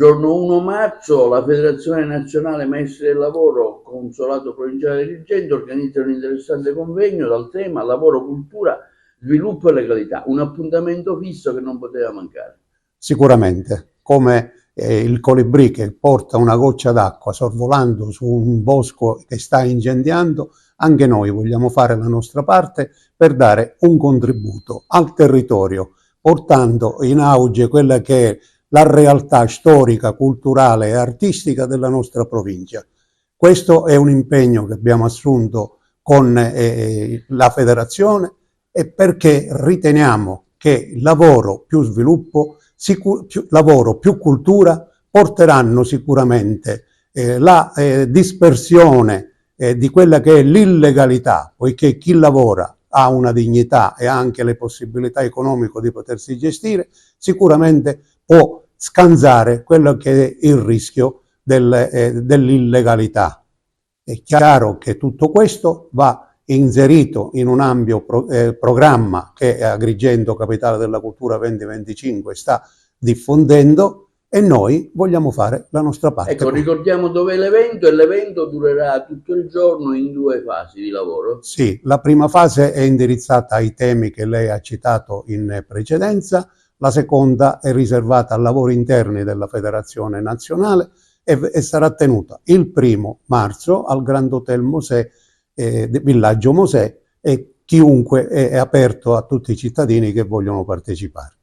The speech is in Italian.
Giorno 1 marzo la Federazione Nazionale Maestri del Lavoro, Consolato Provinciale di Agrigento organizza un interessante convegno dal tema Lavoro, cultura, sviluppo e legalità, un appuntamento fisso che non poteva mancare. Sicuramente, come il colibrì che porta una goccia d'acqua sorvolando su un bosco che sta incendiando, anche noi vogliamo fare la nostra parte per dare un contributo al territorio, portando in auge quella che è la realtà storica, culturale e artistica della nostra provincia. Questo è un impegno che abbiamo assunto con la federazione e perché riteniamo che lavoro più sviluppo, lavoro più cultura porteranno sicuramente la dispersione di quella che è l'illegalità, poiché chi lavora ha una dignità e ha anche le possibilità economiche di potersi gestire, sicuramente può scansare quello che è il rischio dell'illegalità. È chiaro che tutto questo va inserito in un ampio programma che Agrigento Capitale della Cultura 2025 sta diffondendo e noi vogliamo fare la nostra parte. Ecco, ricordiamo dove è l'evento e l'evento durerà tutto il giorno in 2 fasi di lavoro. Sì, la prima fase è indirizzata ai temi che lei ha citato in precedenza, la seconda è riservata a lavori interni della Federazione Nazionale e sarà tenuta il 1° marzo al Grand Hotel Mosè, Villaggio Mosè, e chiunque è aperto a tutti i cittadini che vogliono partecipare.